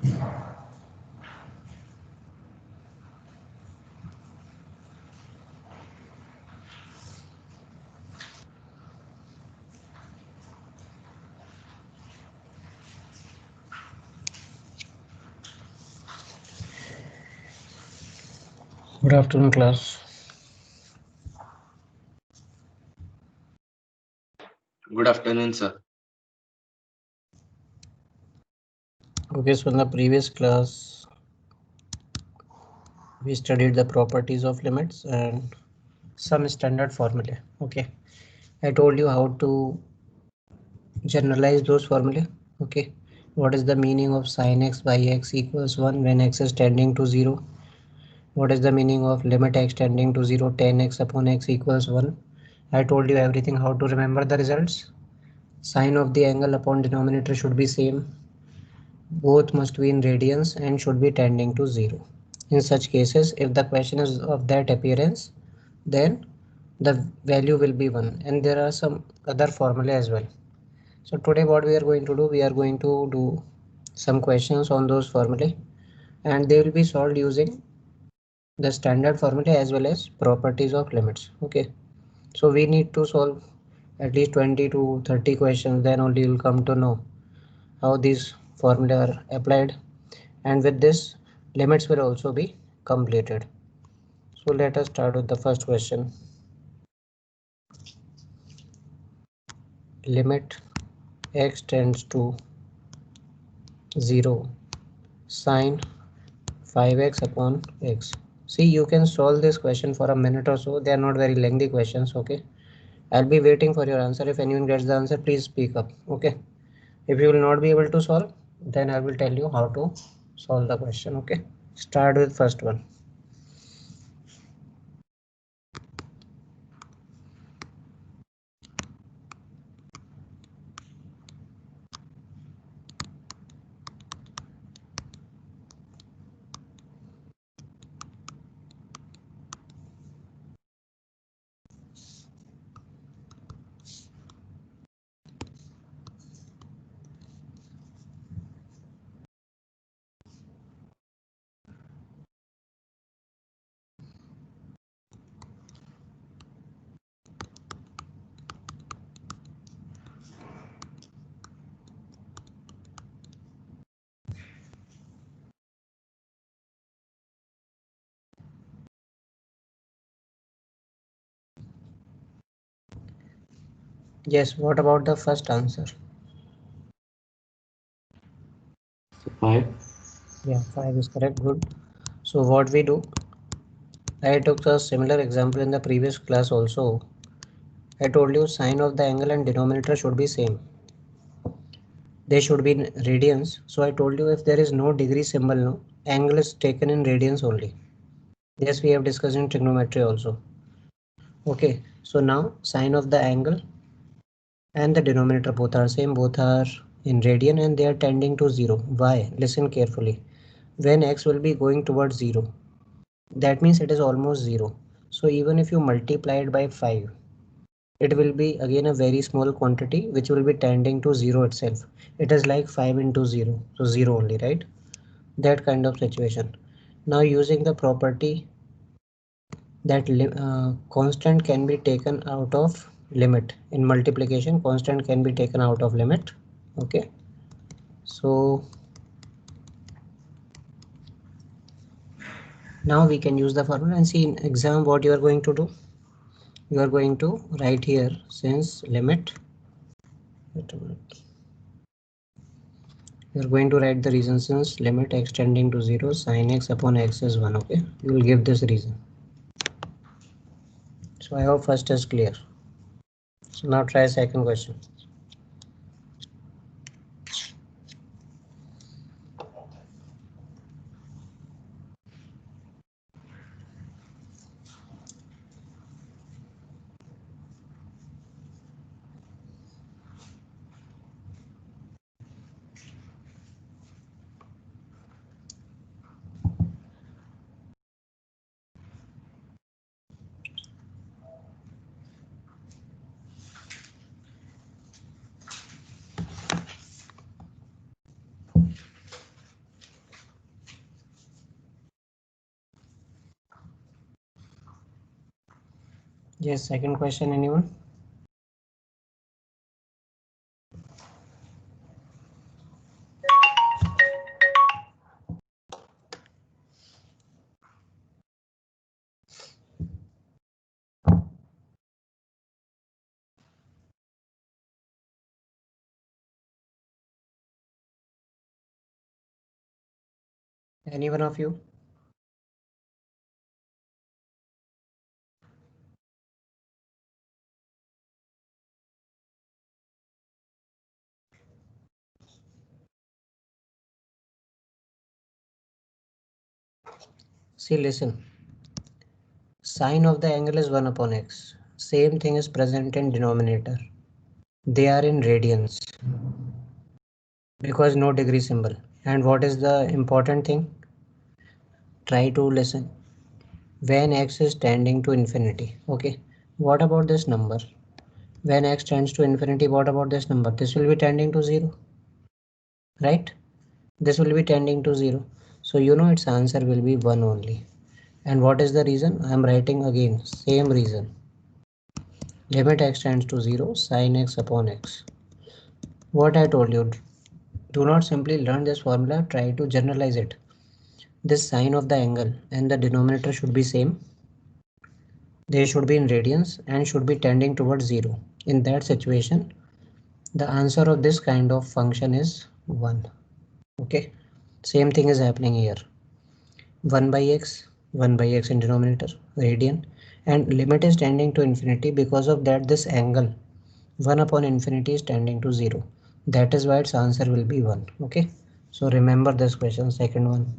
Good afternoon, class. Good afternoon, sir. Okay, so in the previous class, we studied the properties of limits and some standard formulae. Okay, I told you how to generalize those formulae. Okay, what is the meaning of sin x by x equals 1 when x is tending to 0? What is the meaning of limit x tending to 0 tan x upon x equals 1? I told you everything how to remember the results. Sine of the angle upon denominator should be same. Both must be in radians and should be tending to 0. In such cases, if the question is of that appearance, then the value will be 1, and there are some other formula as well. So today what we are going to do, we are going to do some questions on those formulae, and they will be solved using the standard formula as well as properties of limits. Okay, so we need to solve at least 20 to 30 questions, then only you will come to know how these formula are applied, and with this limits will also be completed. So let us start with the first question. Limit x tends to 0 sine 5x upon x. See, you can solve this question for a minute or so. They are not very lengthy questions. Okay, I'll be waiting for your answer. If anyone gets the answer, please speak up. Okay, if you will not be able to solve, then I will tell you how to solve the question. Okay, start with first one. Yes, what about the first answer? 5. Yeah, 5 is correct. Good. So what we do, I took a similar example in the previous class also. I told you sine of the angle and denominator should be same. They should be in radians. So I told you if there is no degree symbol, no, angle is taken in radians only. Yes, we have discussed in trigonometry also. Okay, so now sine of the angle and the denominator both are same, both are in radian and they are tending to 0. Why? Listen carefully. When x will be going towards 0, that means it is almost 0. So even if you multiply it by 5, it will be again a very small quantity which will be tending to 0 itself. It is like 5 into 0, so 0 only, right? That kind of situation. Now using the property that constant can be taken out of limit, in multiplication constant can be taken out of limit. Okay, so now we can use the formula and see in exam what you are going to do. You are going to write here, since limit, you are going to write the reason since limit x tending to 0 sin x upon x is 1. Okay, you will give this reason. So I hope first is clear. So now try second question. Yes, second question, anyone? Any one of you? See, listen. Sine of the angle is 1 upon x. Same thing is present in denominator. They are in radians because no degree symbol. And what is the important thing? Try to listen. When x is tending to infinity. Okay. What about this number? When x tends to infinity, what about this number? This will be tending to 0, right? This will be tending to 0. So you know its answer will be 1 only. And what is the reason? I am writing again same reason. Limit x tends to 0, sin x upon x. What I told you, do not simply learn this formula, try to generalize it. This sine of the angle and the denominator should be same. They should be in radians and should be tending towards 0. In that situation, the answer of this kind of function is 1. Okay, same thing is happening here. 1 by x, 1 by x in denominator, radian, and limit is tending to infinity. Because of that, this angle 1 upon infinity is tending to 0. That is why its answer will be 1. Okay, so remember this question, second one.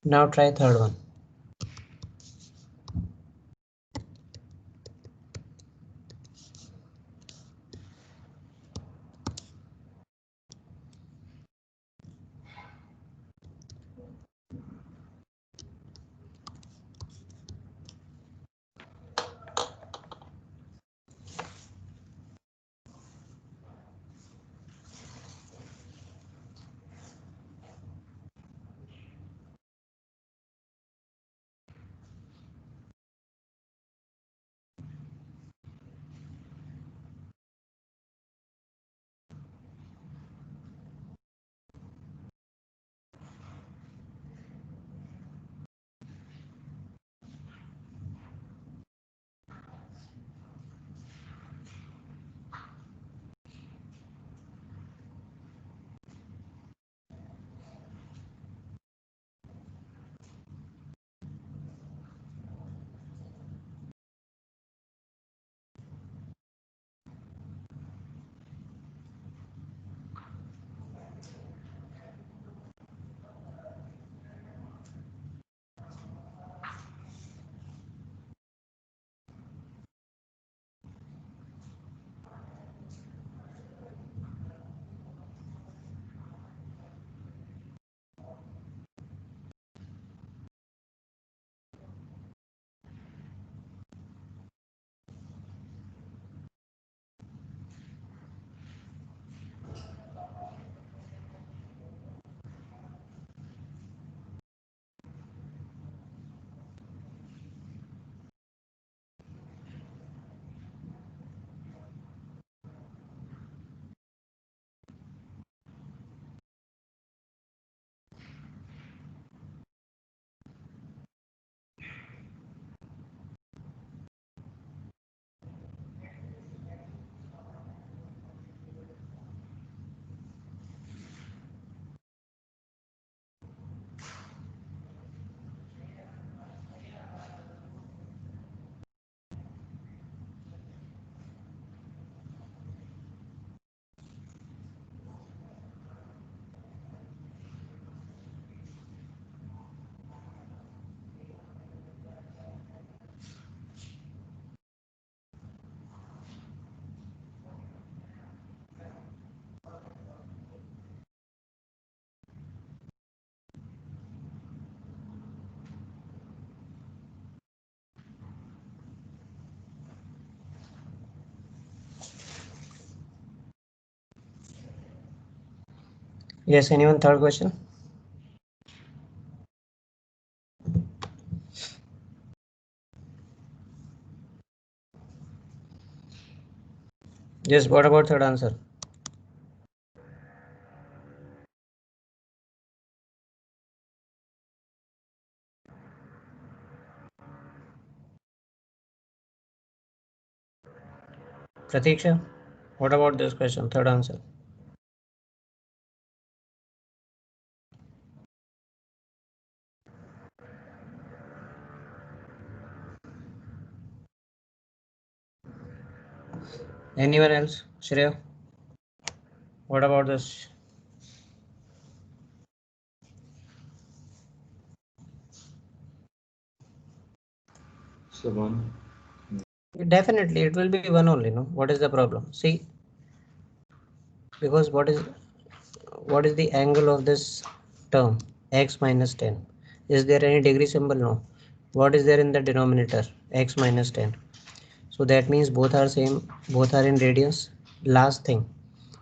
Now try third one. Yes, anyone third question? Yes, what about third answer? Pratiksha, what about this question? Third answer. Anyone else? Shreya, what about this? So 1. Definitely, it will be one only. No, what is the problem? See, because what is the angle of this term? X minus 10. Is there any degree symbol? No. What is there in the denominator? X minus 10. So that means both are same. Both are in radius. Last thing,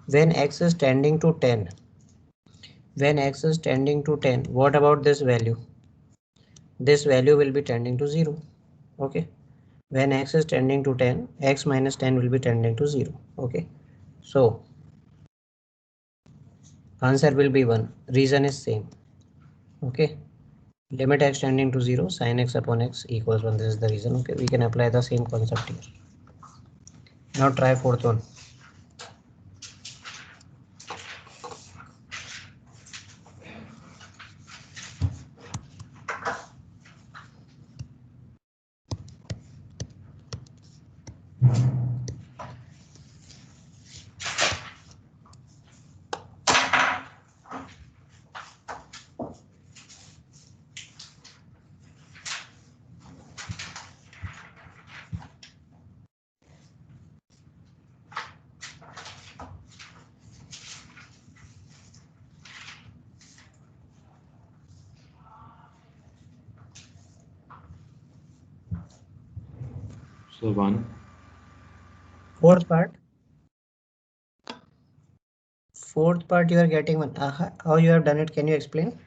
when x is tending to 10, what about this value? This value will be tending to 0. Okay, when x is tending to 10, x minus 10 will be tending to 0. Okay, so answer will be 1. Reason is same. Okay, limit x tending to 0, sin x upon x equals 1. This is the reason. Okay, we can apply the same concept here. Now try fourth one. So 1. Fourth part. Fourth part you are getting one. How you have done it? Can you explain?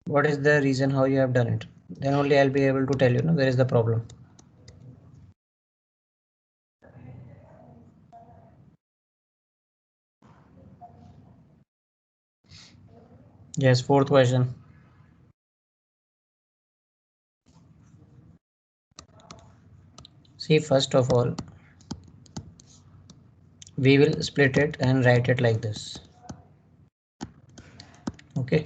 What is the reason how you have done it? Then only I'll be able to tell you, where is the problem. Yes, fourth question. See, first of all, we will split it and write it like this. Okay,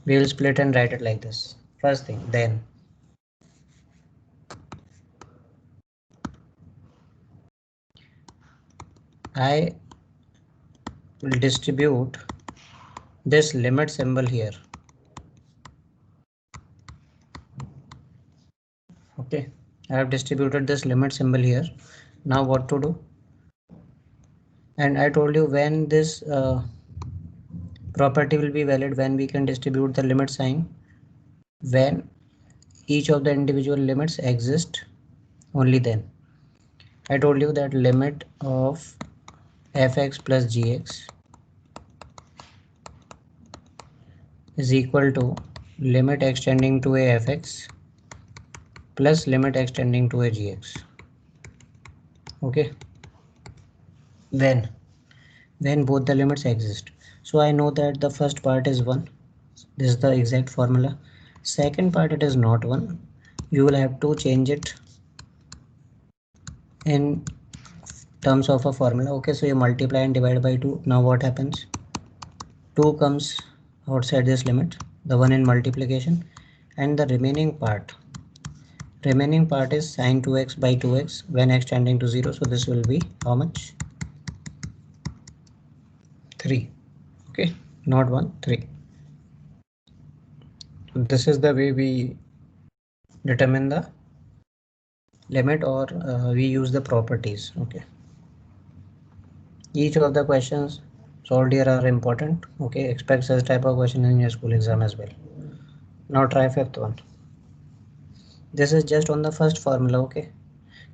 we will split and write it like this. First thing, then I will distribute this limit symbol here. Okay, I have distributed this limit symbol here. Now what to do? And I told you when this property will be valid, when we can distribute the limit sign, when each of the individual limits exist, only then. I told you that limit of fx plus gx is equal to limit x tending to a fx plus limit x tending to a gx. Okay, when both the limits exist. So I know that the first part is 1. This is the exact formula. Second part, it is not 1. You will have to change it in terms of a formula. Okay, so you multiply and divide by 2. Now what happens? 2 comes outside this limit, the one in multiplication, and the remaining part is sine 2x by 2x when x tending to 0. So this will be how much? 3. Okay, not 1, 3. So this is the way we determine the limit, or we use the properties. Okay, each of the questions solved here are important. Okay, expect such type of question in your school exam as well. Now try fifth one. This is just on the first formula. Okay,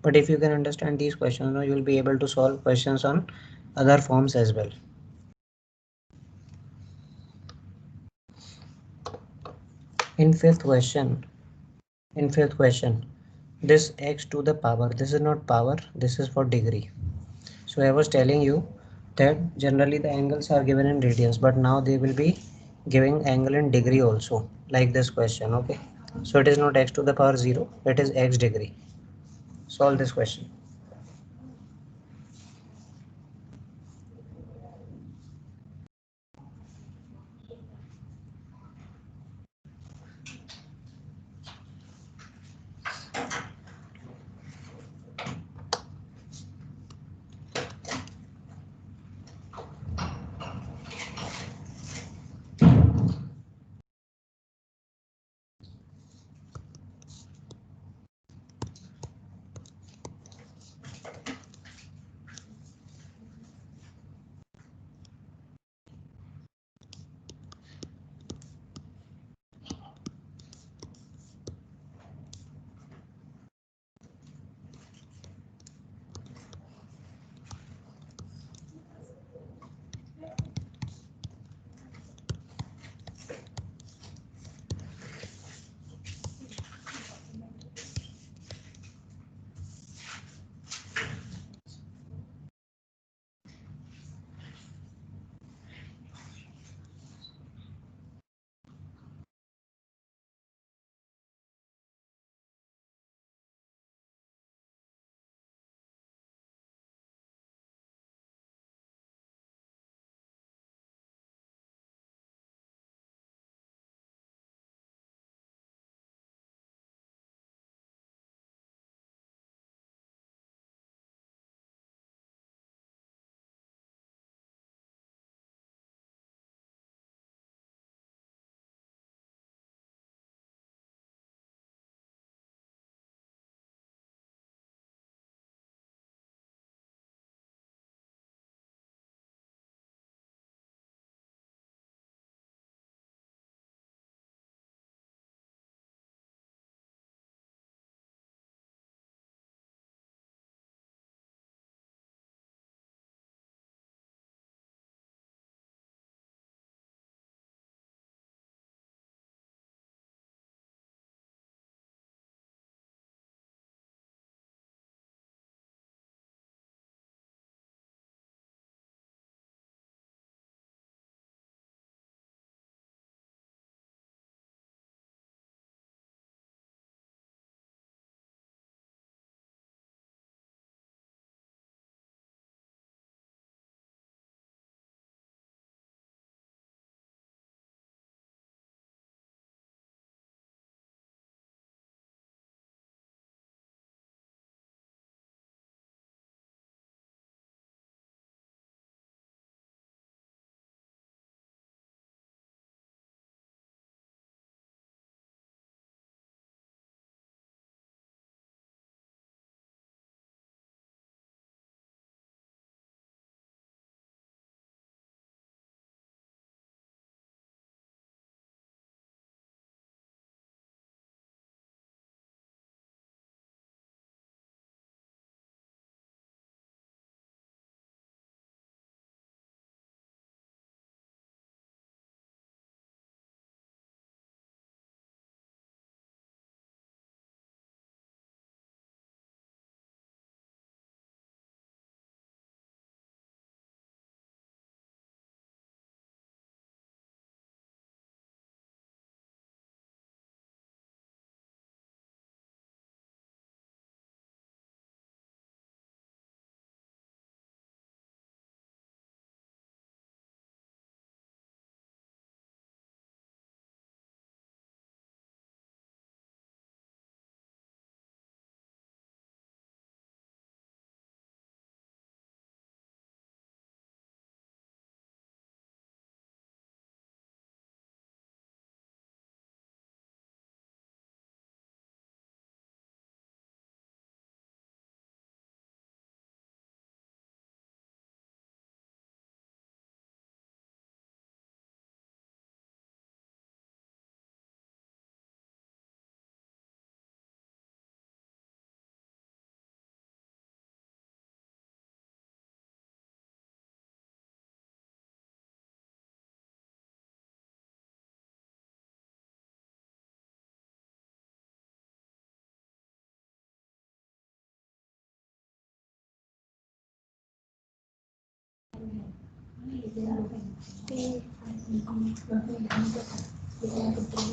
but if you can understand these questions, you will be able to solve questions on other forms as well. In fifth question, this x to the power, this is not power, this is for degree. So I was telling you that generally the angles are given in radians, but now they will be giving angle in degree also, like this question. Okay, so it is not x to the power 0, it is x degree. Solve this question.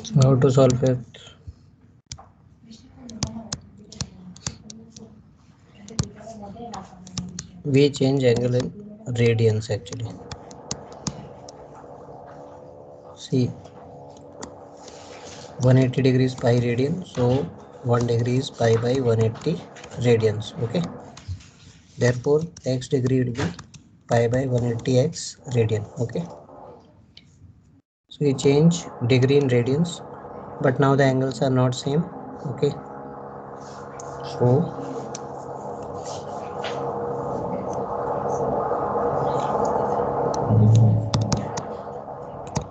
So how to solve it? We change angle in radians actually. See, 180 degrees pi radian, so 1 degree is pi by 180 radians. Okay, therefore x degree will be pi by 180 x radian. Okay, so we change degree in radians, but now the angles are not same. Okay, so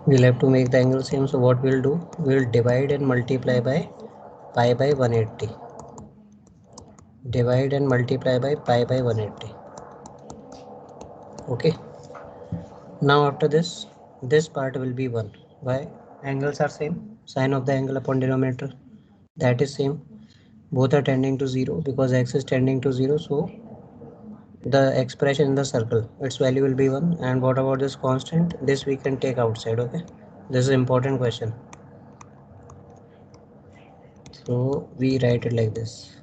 we'll have to make the angle same. So what we'll do, we'll divide and multiply by pi by 180. Divide and multiply by pi by 180. Okay, now after this part will be 1. Why? Angles are same. Sine of the angle upon denominator, that is same. Both are tending to 0 because x is tending to 0. So the expression in the circle, its value will be 1. And what about this constant? This we can take outside. Okay, this is an important question. So we write it like this.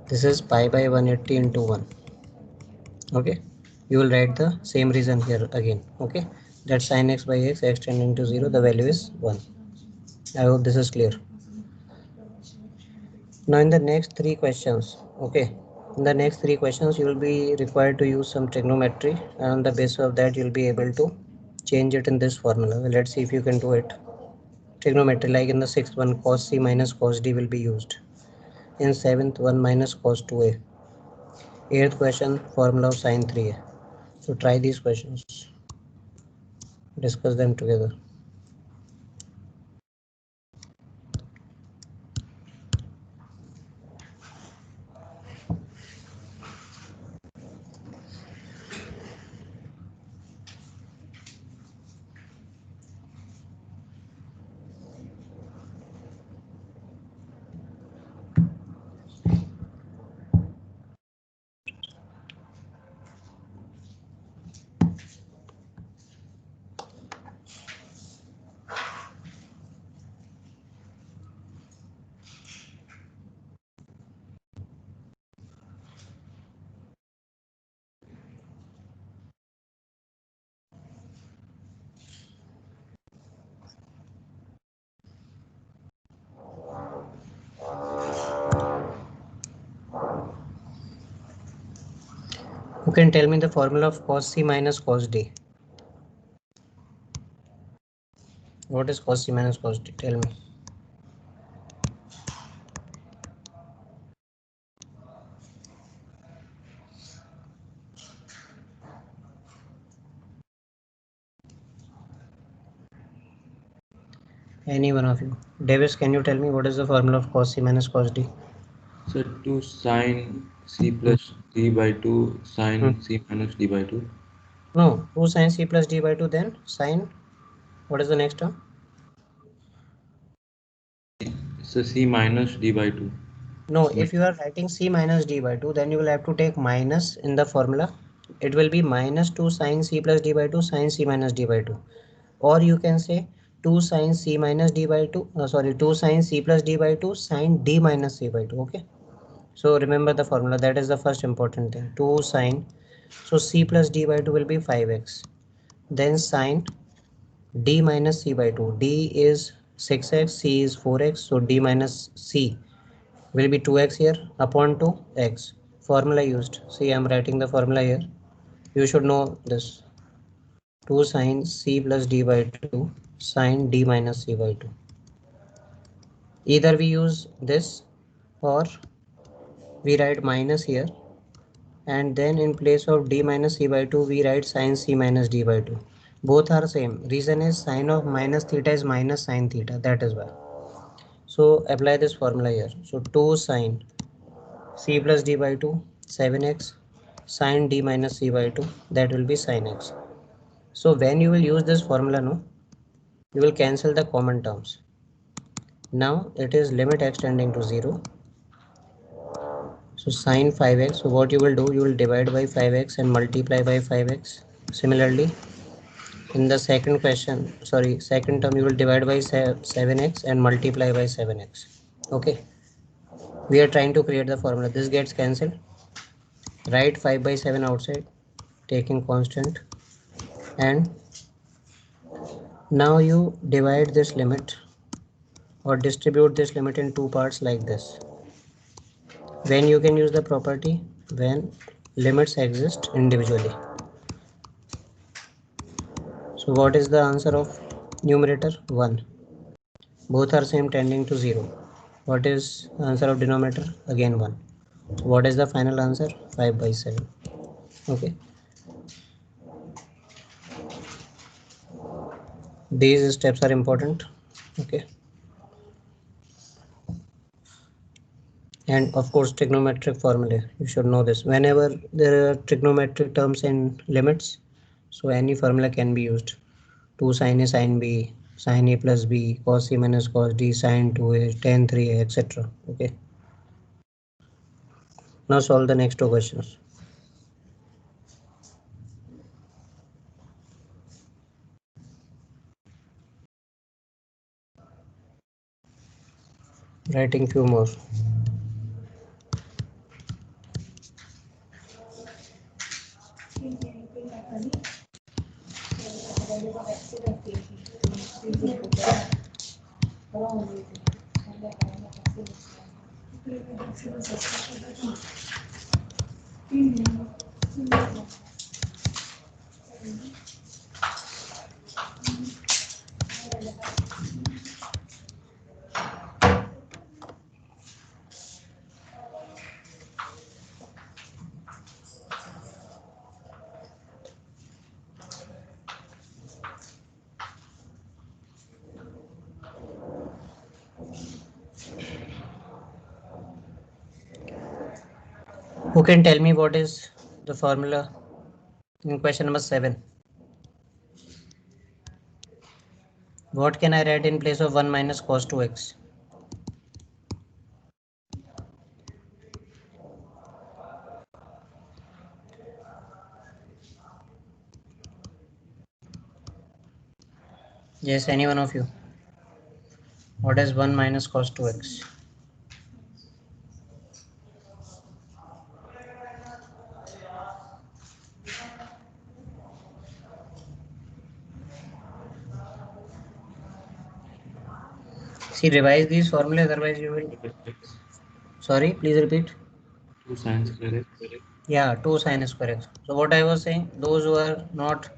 This is pi by 180 into 1. Okay, you will write the same reason here again. Okay, that sin x by x, x tending to 0, the value is 1. I hope this is clear. Now in the next three questions, okay, in the next three questions you will be required to use some trigonometry, and on the basis of that you will be able to change it in this formula. Well, let's see if you can do it. Trigonometry, like in the sixth one, cos c minus cos d will be used. In seventh one, minus cos 2a. Eighth question, formula of sin 3a. So try these questions, discuss them together. Who can tell me the formula of cos c minus cos d? What is cos c minus cos d? Tell me. Any one of you. Davis, can you tell me what is the formula of cos c minus cos d? So 2 sine c plus d by 2 sine c minus d by 2. No, 2 sine c plus d by 2, then sine, what is the next term? So c minus d by 2. No, if you are writing c minus d by 2, then you will have to take minus in the formula. It will be minus 2 sine c plus d by 2 sine c minus d by 2. Or you can say 2 sine c minus d by 2, 2 sine c plus d by 2 sine d minus c by 2. Okay. So remember the formula, that is the first important thing. 2 sine, so c plus d by 2 will be 5x. Then sine d minus c by 2. D is 6x, c is 4x, so d minus c will be 2x here upon 2x. Formula used. See, I am writing the formula here. You should know this. 2 sine c plus d by 2 sine d minus c by 2. Either we use this or we write minus here, and then in place of d minus c by 2 we write sine c minus d by 2. Both are same. Reason is sine of minus theta is minus sine theta, that is why. So apply this formula here. So 2 sine c plus d by 2 7x sine d minus c by 2, that will be sin x. So when you will use this formula, no, you will cancel the common terms. Now it is limit x tending to 0. So sine 5x, so what you will do, you will divide by 5x and multiply by 5x. Similarly, in the second question, sorry, second term, you will divide by 7x and multiply by 7x. Okay, we are trying to create the formula. This gets cancelled. Write 5 by 7 outside, taking constant, and now you divide this limit or distribute this limit in two parts like this. When you can use the property, when limits exist individually. So what is the answer of numerator? 1. Both are same tending to 0. What is answer of denominator? Again 1. So what is the final answer? 5 by 7. Okay. These steps are important. Okay. And of course trigonometric formula, you should know this. Whenever there are trigonometric terms and limits, so any formula can be used. 2 sin a sin b, sin a plus b, cos c minus cos d, sin 2a, tan 3a, etc. Okay. Now solve the next two questions. Writing few more. Who can tell me what is the formula in question number 7? What can I write in place of 1 minus cos 2x? Yes, any one of you. What is 1 minus cos 2x? See, revise these formula, otherwise you will. Sorry, please repeat. 2 sin square x. Yeah, 2 sin square x. So what I was saying, those who are not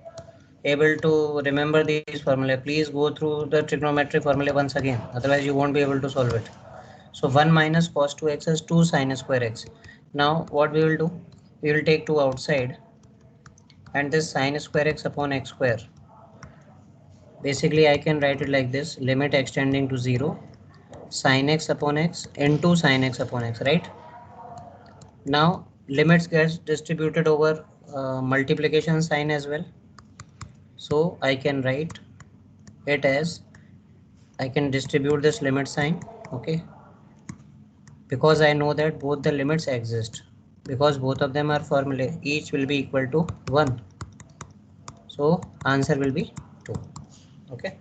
able to remember these formula, please go through the trigonometric formula once again. Otherwise, you won't be able to solve it. So 1 minus cos 2x is 2 sin square x. Now what we will do? We will take 2 outside and this sin square x upon x square. Basically, I can write it like this: limit extending to 0, sin x upon x into sin x upon x, right? Now limits gets distributed over multiplication sign as well. So I can write it as, I can distribute this limit sign, okay, because I know that both the limits exist, because both of them are formula, each will be equal to 1. So answer will be 2. Okay.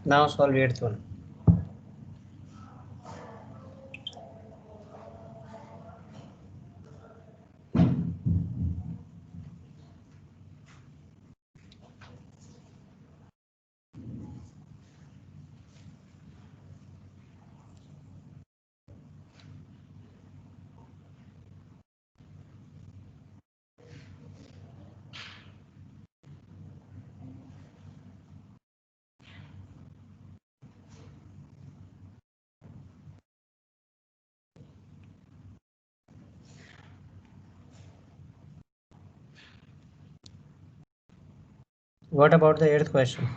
Now solve 8th one. What about the 8th question?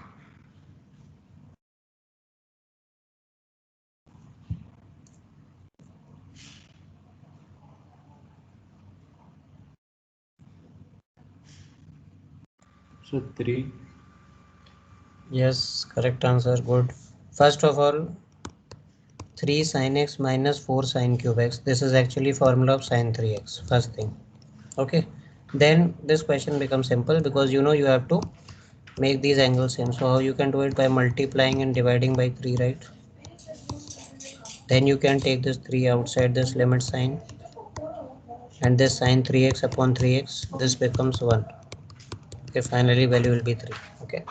So 3. Yes, correct answer. Good. First of all, 3 sin x minus 4 sin cube x. This is actually formula of sin 3x. First thing. Okay. Then this question becomes simple because you know you have to make these angles same. So how you can do it? By multiplying and dividing by 3, right? Then you can take this 3 outside this limit sign, and this sin 3x upon 3x, this becomes 1. Okay, finally value will be 3. Okay.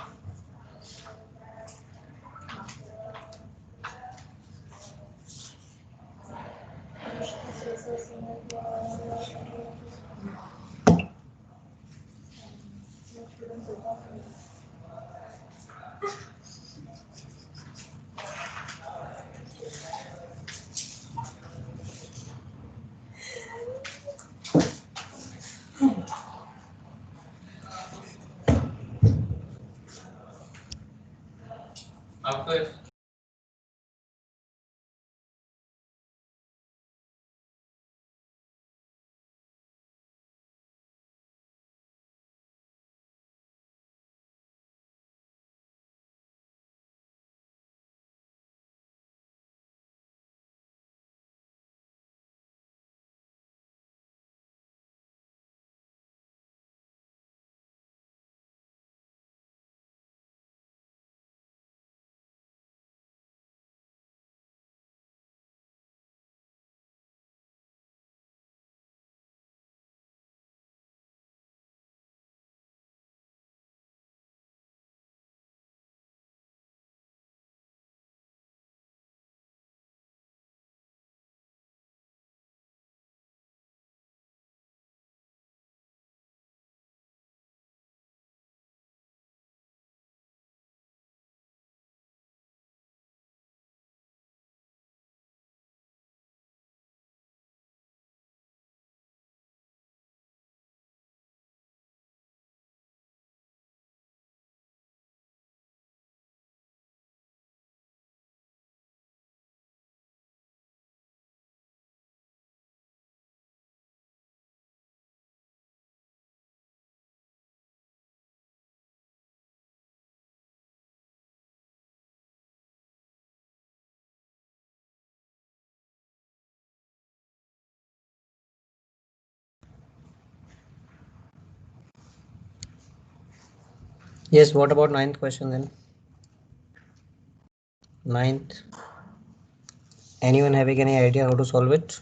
Yes, what about ninth question then? Ninth. Anyone having any idea how to solve it?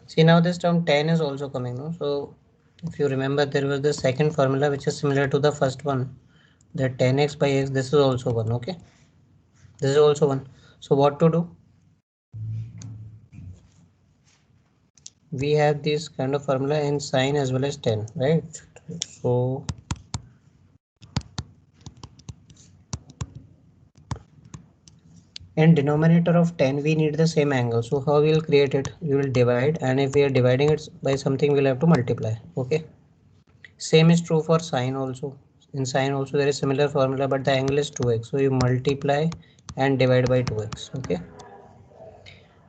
See, now this term 10 is also coming, no? So if you remember, there was the second formula which is similar to the first one. That 10x by x, this is also 1, okay? This is also 1. So what to do? We have this kind of formula in sine as well as 10, right? So in denominator of 10 we need the same angle. So how we will create it? We will divide, and if we are dividing it by something, we'll have to multiply. Okay. Same is true for sine also. In sine also there is similar formula, but the angle is 2x. So you multiply and divide by 2x. Okay.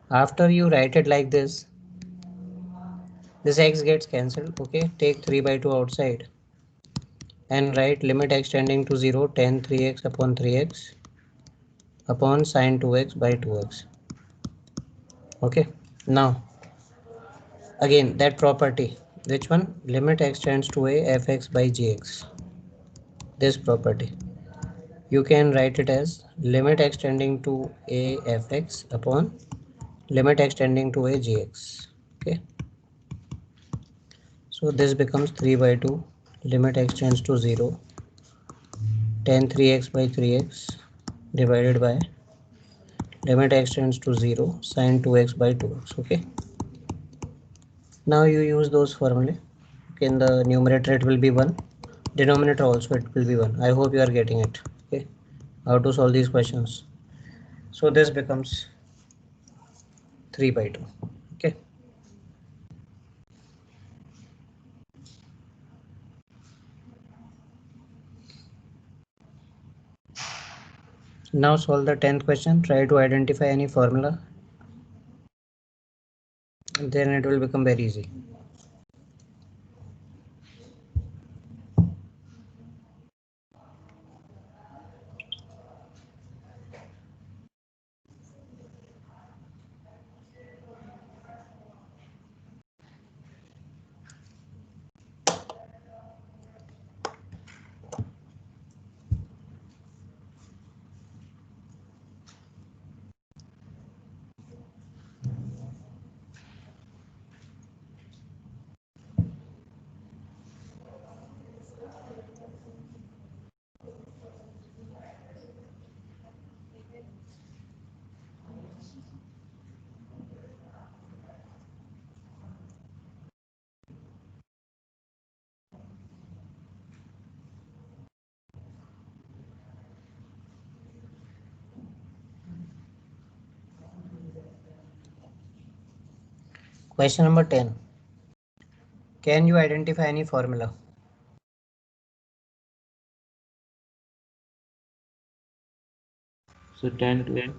After you write it like this x gets cancelled. Okay. Take 3 by 2 outside and write limit extending to 0, tan 3x upon 3x upon sine 2x by 2x. Okay. Now again that property, which one? Limit extends to a fx by gx. This property, you can write it as limit extending to a fx upon limit extending to a gx. Okay, so this becomes 3 by 2 limit extends to 0, tan 3x by 3x divided by limit extends to 0, sine 2x by 2x. Okay, now you use those formulae. Okay, in the numerator it will be 1, denominator also it will be 1. I hope you are getting it. Okay, how to solve these questions. So this becomes 3 by 2. Okay, Now solve the 10th question. Try to identify any formula. Then it will become very easy. Question number 10. Can you identify any formula? So 10 to x.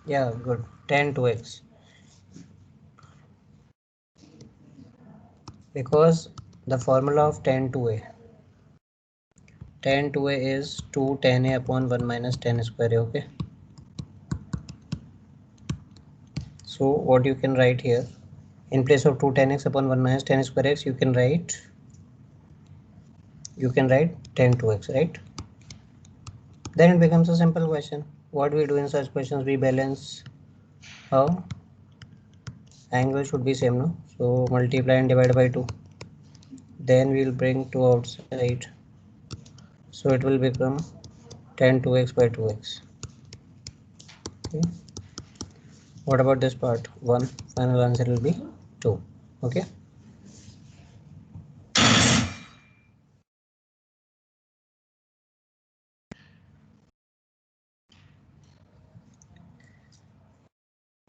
Yeah, good. 10 to x. Because the formula of 10 to a. 10 to a is 2 10 a upon 1 minus 10 square a, okay? So what you can write here, in place of 2 10x upon 1 minus 10 square x, you can write 10 to x, right? Then it becomes a simple question. What we do in such questions, we balance how angle should be same, no? So multiply and divide by 2. Then we'll bring 2 outside. So it will become 10 2x by 2x. Okay. What about this part? 1. Final answer will be 2. Okay.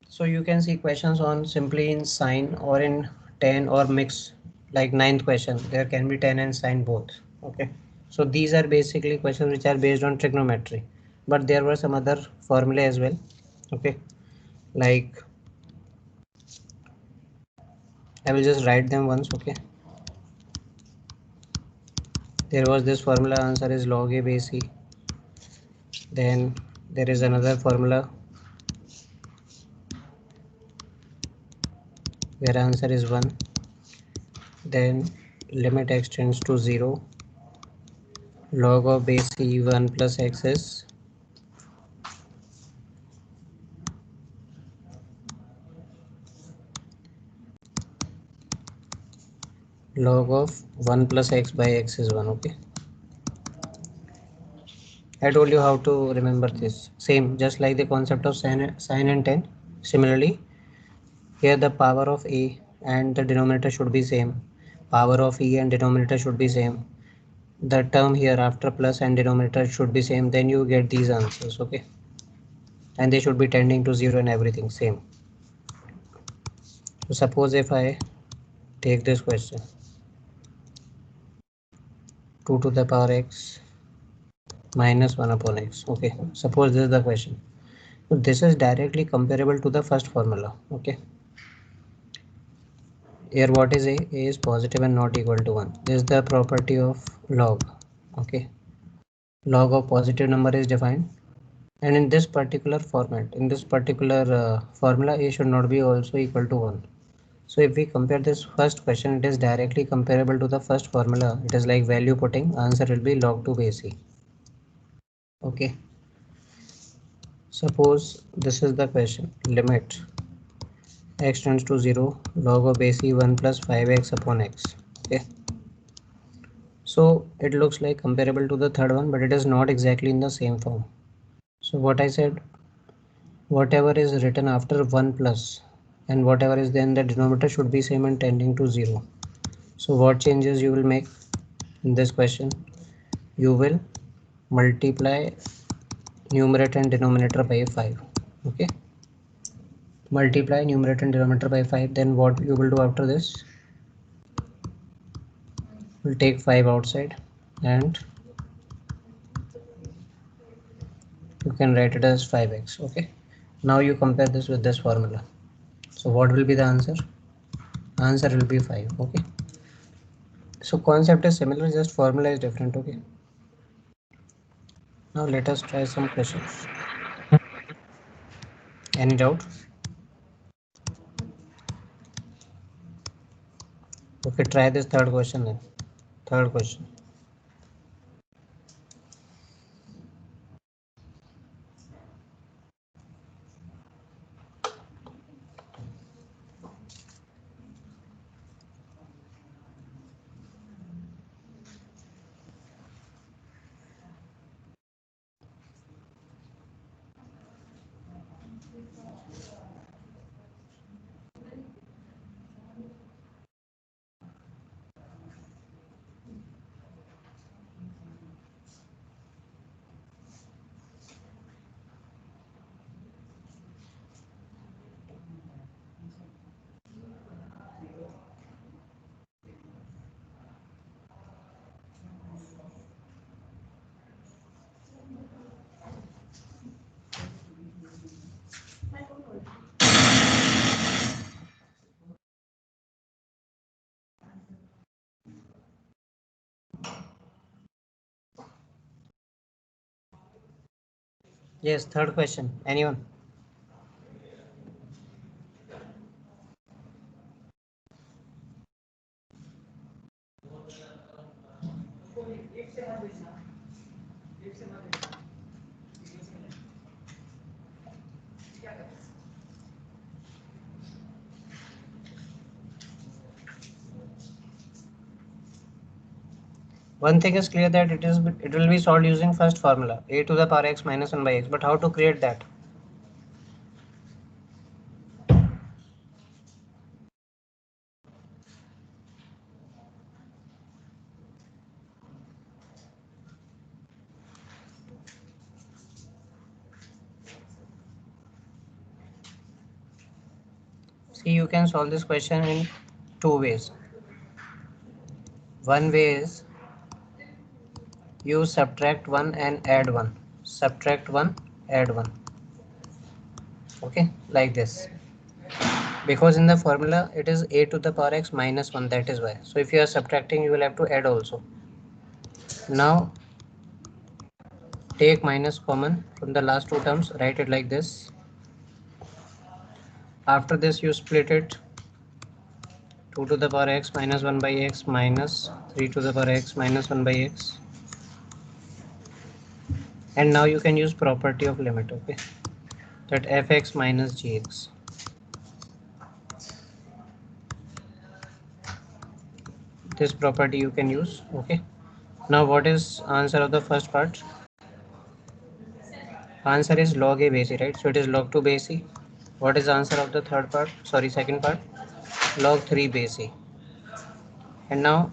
So you can see questions on simply in sine or in tan or mix, like ninth question. There can be tan and sine both. Okay. So these are basically questions which are based on trigonometry. But there were some other formula as well. Okay. Like I will just write them once. Okay. There was this formula, answer is log a base c. Then there is another formula where answer is 1. Then limit x tends to 0, log of base c 1 plus x is log of 1 plus x by x is 1. Okay, I told you how to remember this. Same, just like the concept of sine and tan. Similarly, here the power of a and the denominator should be same. Power of e and denominator should be same. The term here after plus and denominator should be same. Then you get these answers. Okay, and they should be tending to 0 and everything same. So suppose if I take this question, 2 to the power x minus 1 upon x. Okay, suppose this is the question. So this is directly comparable to the first formula. Okay, here what is a? A is positive and not equal to 1. This is the property of log. Okay, log of positive number is defined, and in this particular format, in this particular formula, a should not be also equal to 1. So if we compare this first question, it is directly comparable to the first formula. It is like value putting, answer will be log 2 base c. Okay, suppose this is the question, limit x tends to 0, log of base c 1 plus 5x upon x. Okay, so it looks like comparable to the third one, but it is not exactly in the same form. So what I said, whatever is written after 1 plus and whatever is then the denominator should be same and tending to 0. So what changes you will make in this question? You will multiply numerator and denominator by 5. Okay, multiply numerator and denominator by 5. Then what you will do after this? We'll take 5 outside and you can write it as 5x. Okay, now you compare this with this formula. So what will be the answer? Answer will be 5. Okay, so concept is similar, just formula is different. Okay, now let us try some questions. Any doubt? Okay, try this third question then. Third question. Yes, third question. Anyone? One thing is clear that it will be solved using first formula, a to the power x minus 1 by x. But how to create that? See, you can solve this question in two ways. One way is you subtract 1 and add 1. Subtract 1, add 1. Okay, like this. Because in the formula it is a to the power x minus 1, that is why. So if you are subtracting, you will have to add also. Now take minus common from the last two terms, write it like this. After this you split it, 2 to the power x minus 1 by x minus 3 to the power x minus 1 by x. And now you can use property of limit, okay, that fx minus gx. This property you can use. Okay, now what is answer of the first part? Answer is log a base c, right? So it is log 2 base c. What is answer of the third part? Sorry, second part? Log 3 base c. And now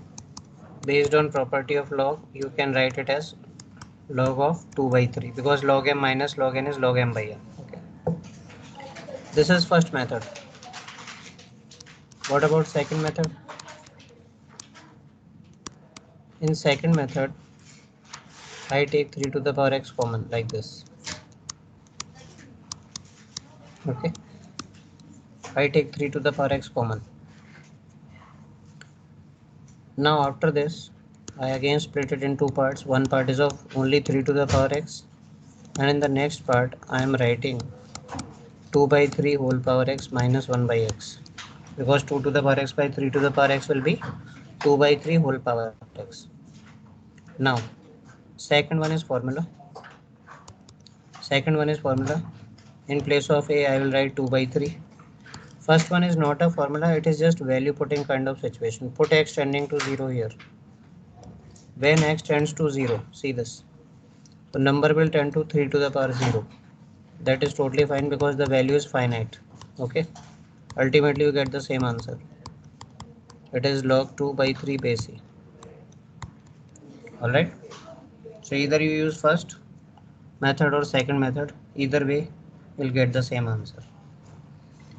based on property of log, you can write it as log of 2 by 3, because log m minus log n is log m by n. Okay, this is first method. What about second method? In second method, I take 3 to the power x common like this. Okay, I take 3 to the power x common. Now after this, I again split it in two parts. One part is of only 3 to the power x, and in the next part I am writing 2 by 3 whole power x minus 1 by x, because 2 to the power x by 3 to the power x will be 2 by 3 whole power x. Now second one is formula. Second one is formula. In place of a, I will write 2 by 3. First one is not a formula, it is just value putting kind of situation. Put x tending to 0 here. When x tends to 0, see this. So number will tend to 3 to the power 0. That is totally fine because the value is finite. Okay. Ultimately you get the same answer. It is log 2 by 3 base c. Alright. So either you use first method or second method. Either way you'll get the same answer.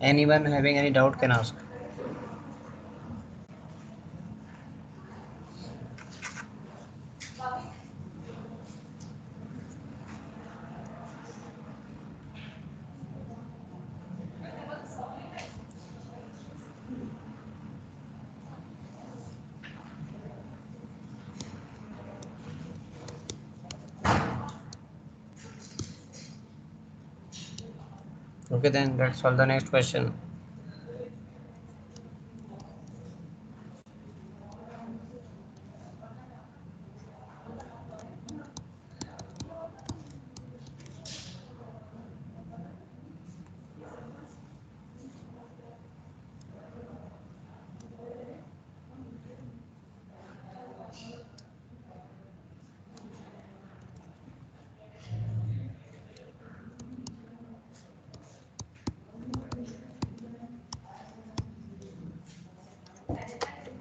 Anyone having any doubt can ask. Okay, then let's solve the next question.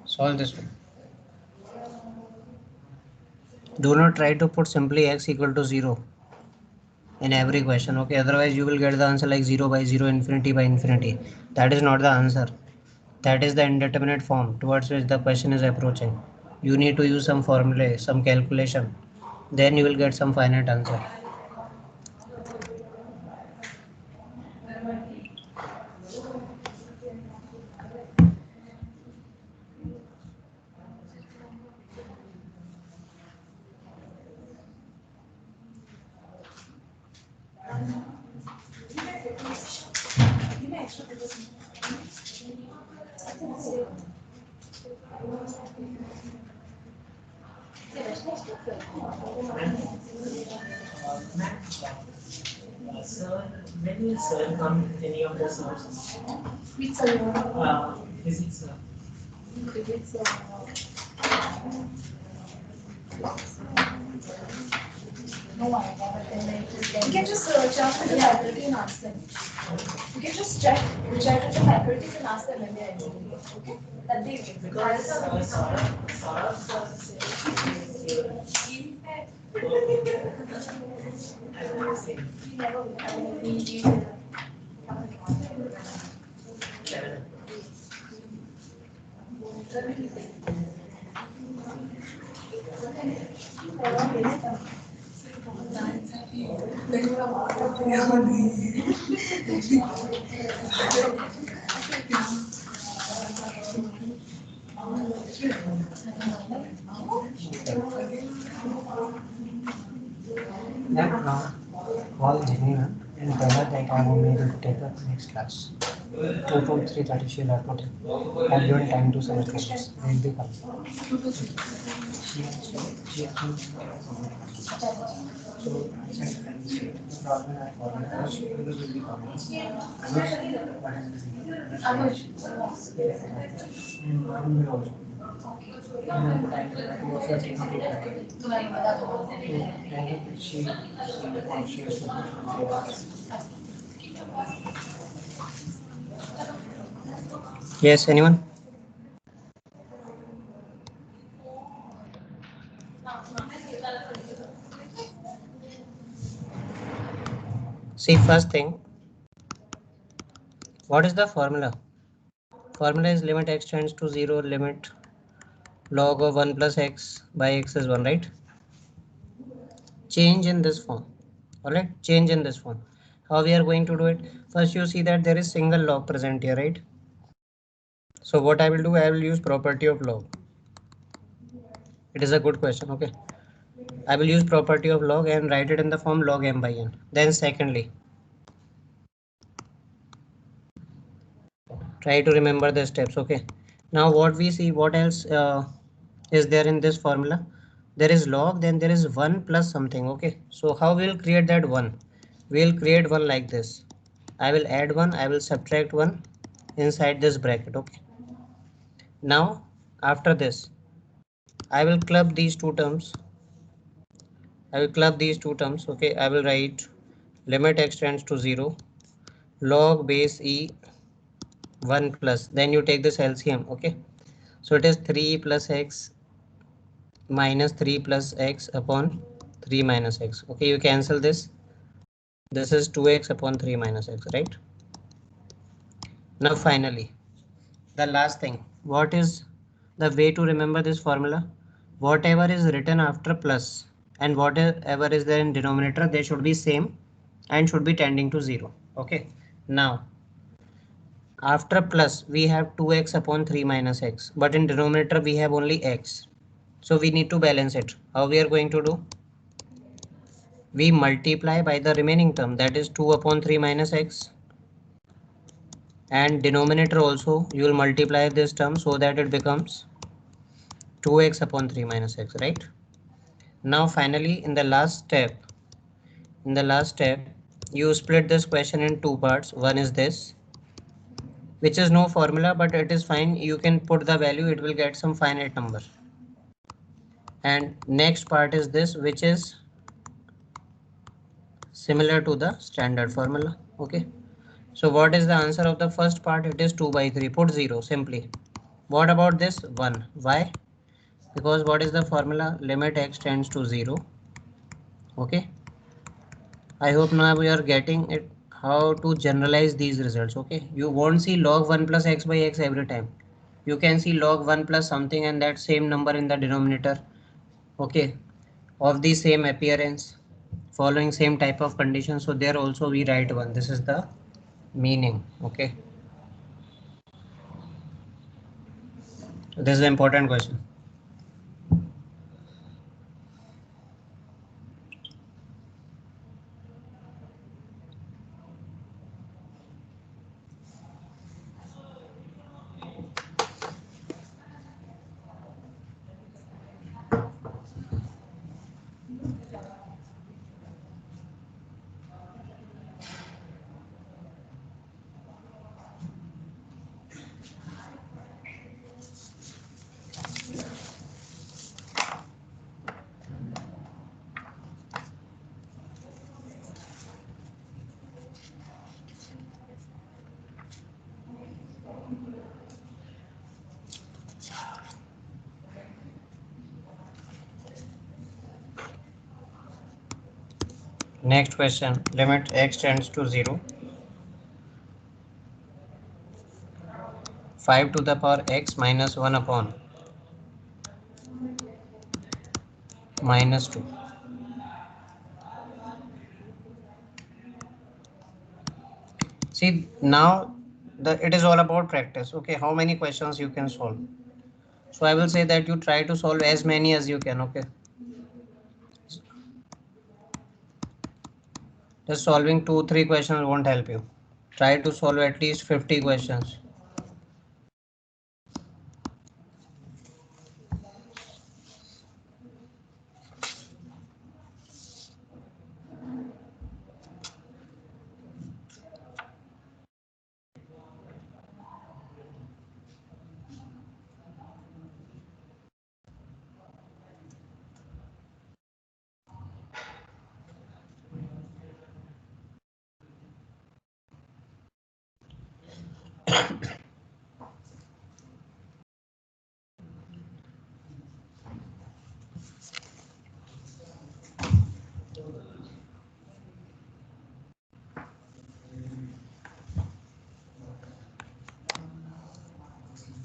Solve this one. Do not try to put simply x equal to 0 in every question. Okay, otherwise you will get the answer like 0 by 0, infinity by infinity. That is not the answer. That is the indeterminate form towards which the question is approaching. You need to use some formula, some calculation. Then you will get some finite answer. Sir, when will sir come? Any of the sirs? Which sir? Physics sir. Physics no idea. You can just chat with the faculty and ask them. You can just chat with the faculty and ask them when they are entering. Okay? That they will. Because Saurabh sir said I will say. He never will. Call Janina and tell her that I am only able to take her next class. 2 to 3:30 she will have to take. I have given time to submit questions. They will be coming. She has so I said the problem I followed was she will be coming. What is the and one will also. Yes, anyone? See, first thing, what is the formula? Formula is limit x tends to 0, limit log of 1 plus x by x is 1, right? Change in this form. Alright, change in this form. How we are going to do it? First, you see that there is single log present here, right? So what I will do, I will use property of log. It is a good question, okay? I will use property of log and write it in the form log m by n. Then secondly, try to remember the steps, okay? Now what we see, what else is there in this formula? There is log, then there is 1 plus something, okay? So how we will create that 1? We will create 1 like this. I will add 1, I will subtract 1 inside this bracket, okay? Now after this, I will club these two terms. Okay? I will write limit x tends to 0, log base e 1 plus, then you take this LCM, okay? So it is 3 plus x minus 3 plus x upon 3 minus x. Okay, you cancel this. This is 2x upon 3 minus x, right? Now finally, the last thing. What is the way to remember this formula? Whatever is written after plus and whatever is there in denominator, they should be same and should be tending to 0. Okay. Now, after plus, we have 2x upon 3 minus x. But in denominator, we have only x. So we need to balance it. How we are going to do? We multiply by the remaining term, that is 2 upon 3 minus x. and denominator also you will multiply this term so that it becomes 2x upon 3 minus x, right? Now finally in the last step you split this question in two parts. One is this, which is no formula, but it is fine, you can put the value, it will get some finite number. And next part is this, which is similar to the standard formula. Okay, so what is the answer of the first part? It is 2 by 3. Put 0 simply. What about this 1? Why? Because what is the formula? Limit x tends to 0. Okay, I hope now we are getting it how to generalize these results. Okay, you won't see log 1 plus x by x every time. You can see log 1 plus something and that same number in the denominator. Okay, of the same appearance, following same type of condition. So there also we write 1. This is the meaning. Okay, this is an important question. Next question, limit x tends to 0. 5 to the power x minus 1 upon minus 2. See now it is all about practice. Okay, how many questions you can solve? So I will say that you try to solve as many as you can. Okay, just solving 2-3 questions won't help you. Try to solve at least 50 questions.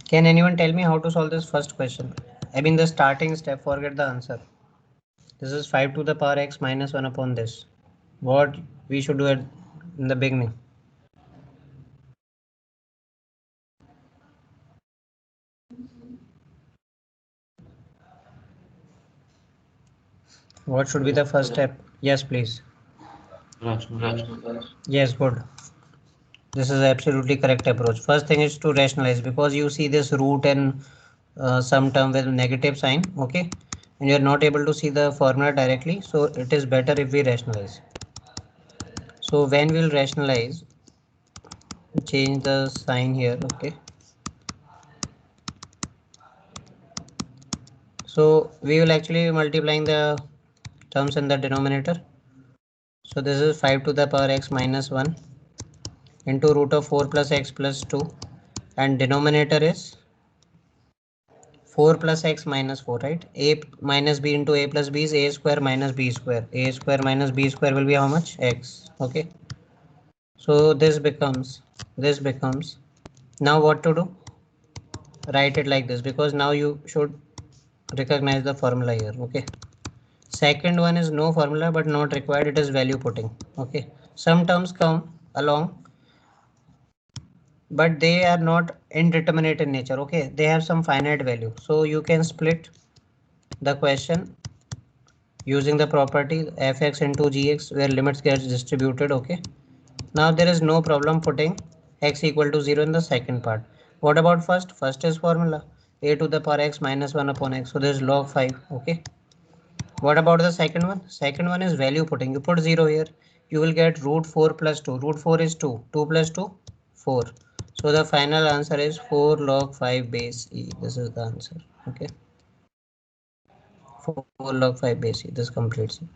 Can anyone tell me how to solve this first question? I mean the starting step, forget the answer. This is 5 to the power x minus 1 upon this. What we should do in the beginning? What should be the first step? Yes, please. Rationalize. Yes, good. This is absolutely correct approach. First thing is to rationalize, because you see this root and some term with negative sign. Okay, and you are not able to see the formula directly, so it is better if we rationalize. So when we'll rationalize, change the sign here. Okay, so we will actually multiplying the terms in the denominator. So this is 5 to the power x minus 1 into root of 4 plus x plus 2, and denominator is 4 plus x minus 4, right? A minus b into a plus b is a square minus b square. A square minus b square will be how much? X. Okay, so this becomes now what to do? Write it like this, because now you should recognize the formula here. Okay, second one is no formula but not required, it is value putting. Okay, some terms come along but they are not indeterminate in nature. Okay, they have some finite value, so you can split the question using the property fx into gx where limits gets distributed. Okay, now there is no problem putting x equal to 0 in the second part. What about first? First is formula a to the power x minus 1 upon x. So there's log 5. Okay. What about the second one? Second one is value putting. You put 0 here. You will get root 4 plus 2. Root 4 is 2. 2 plus 2, 4. So the final answer is 4 log 5 base e. This is the answer. Okay. 4 log 5 base e. This completes it.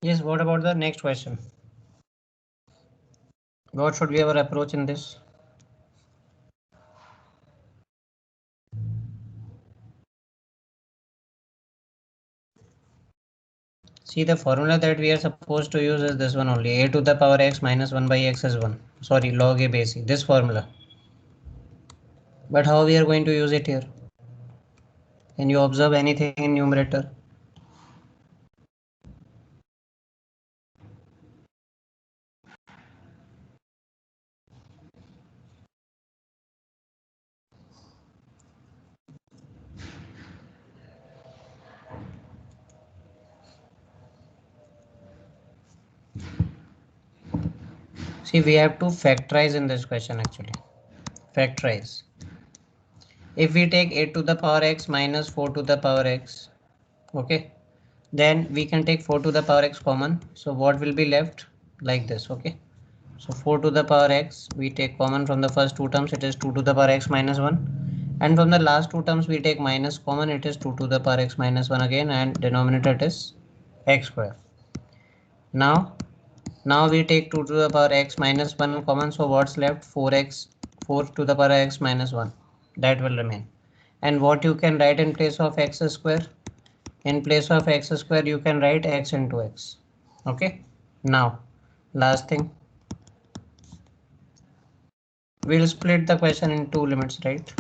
Yes, what about the next question? What should be our approach in this? See, the formula that we are supposed to use is this one only. A to the power x minus 1 by x is 1. Sorry, log a base e. This formula. But how we are going to use it here? Can you observe anything in numerator? See, we have to factorize in this question actually. Factorize. If we take a to the power x minus 4 to the power x, okay, then we can take 4 to the power x common. So what will be left? Like this, okay. So 4 to the power x, we take common from the first two terms, it is 2 to the power x minus 1. And from the last two terms, we take minus common, it is 2 to the power x minus 1 again, and denominator it is x square. Now we take 2 to the power x minus 1 common, so what's left? 4x, 4 to the power x minus 1. That will remain. And what you can write in place of x square? In place of x square, you can write x into x. Okay. Now, last thing. We'll split the question in two limits, right?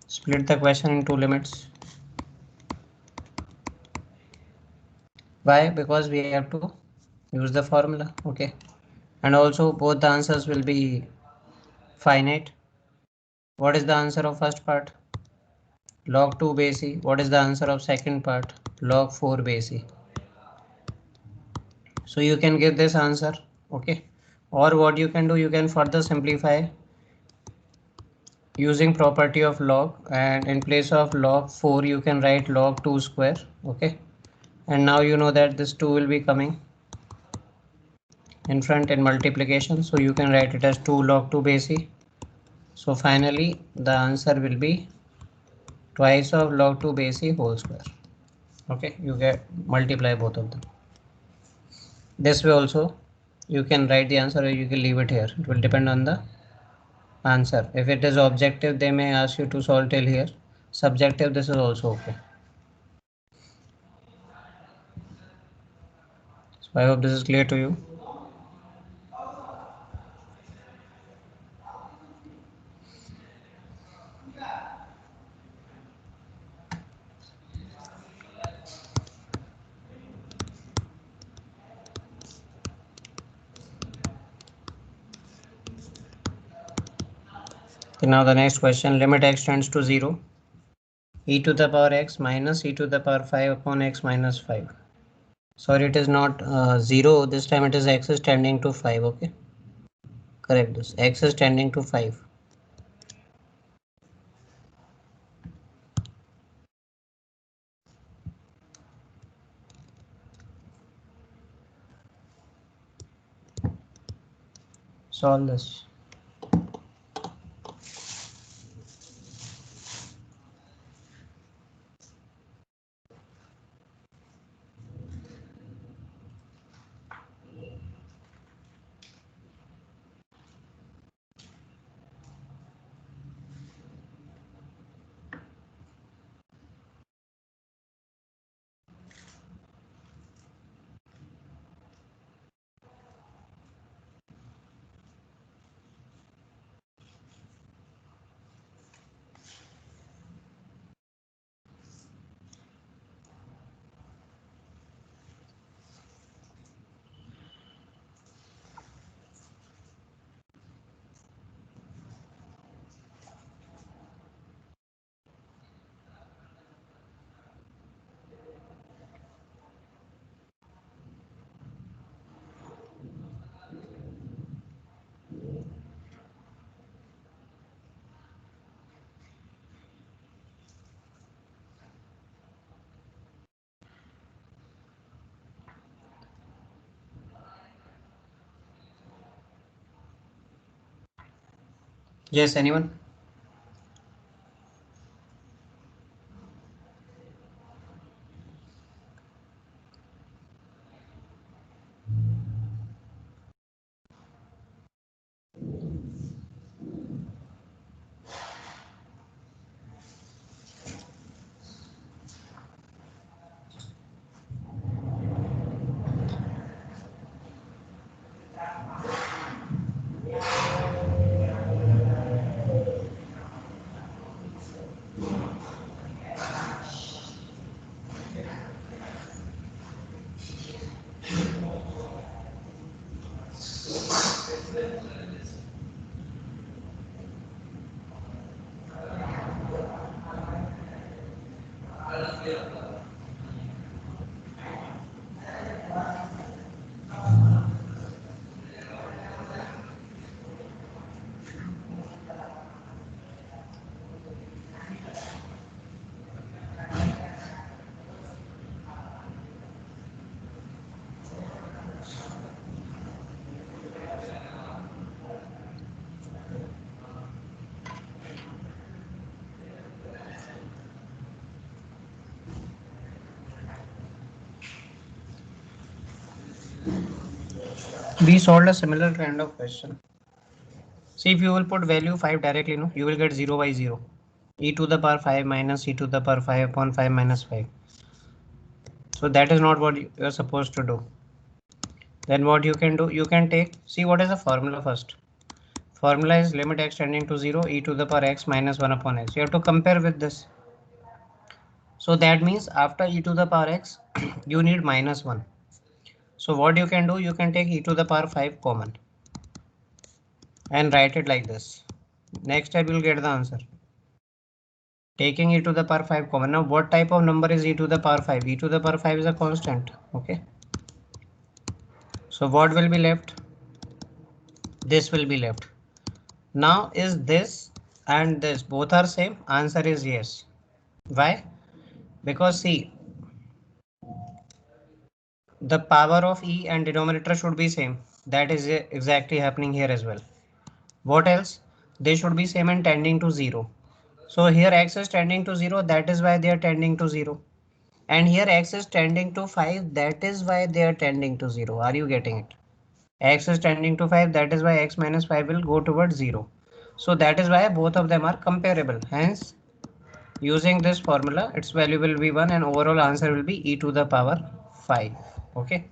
Split the question in two limits. Why? Because we have to use the formula. Okay. And also both the answers will be finite. What is the answer of first part? Log 2 base e. What is the answer of second part? Log 4 base e. So you can give this answer. Okay. Or what you can do, you can further simplify using property of log, and in place of log 4 you can write log 2 square. Okay. And now you know that this 2 will be coming in front in multiplication, so you can write it as 2 log 2 base e. So finally the answer will be twice of log 2 base e whole square. Okay, you get multiply both of them. This way also you can write the answer, or you can leave it here. It will depend on the answer. If it is objective, they may ask you to solve till here. Subjective, this is also okay. So I hope this is clear to you. Okay, now the next question, limit x tends to 0. E to the power x minus e to the power 5 upon x minus 5. Sorry, it is not 0. This time it is x is tending to 5. Okay. Correct this. X is tending to 5. Solve this. Yes, anyone? We solved a similar kind of question. See, if you will put value 5 directly, no, you will get 0 by 0. E to the power 5 minus e to the power 5 upon 5 minus 5. So that is not what you are supposed to do. Then what you can do, you can take, see what is the formula first. Formula is limit x tending to 0 e to the power x minus 1 upon x. You have to compare with this. So that means after e to the power x, you need minus 1. So what you can do, you can take e to the power 5 common and write it like this. Next step you will get the answer. Taking e to the power 5 common. Now what type of number is e to the power 5? E to the power 5 is a constant. Okay. So what will be left? This will be left. Now is this and this both are same? Answer is yes. Why? Because see, the power of e and denominator should be same. That is exactly happening here as well. What else? They should be same and tending to 0. So here x is tending to 0. That is why they are tending to 0. And here x is tending to 5. That is why they are tending to 0. Are you getting it? X is tending to 5. That is why x minus 5 will go towards 0. So that is why both of them are comparable. Hence, using this formula, its value will be 1 and overall answer will be e to the power 5. Okay.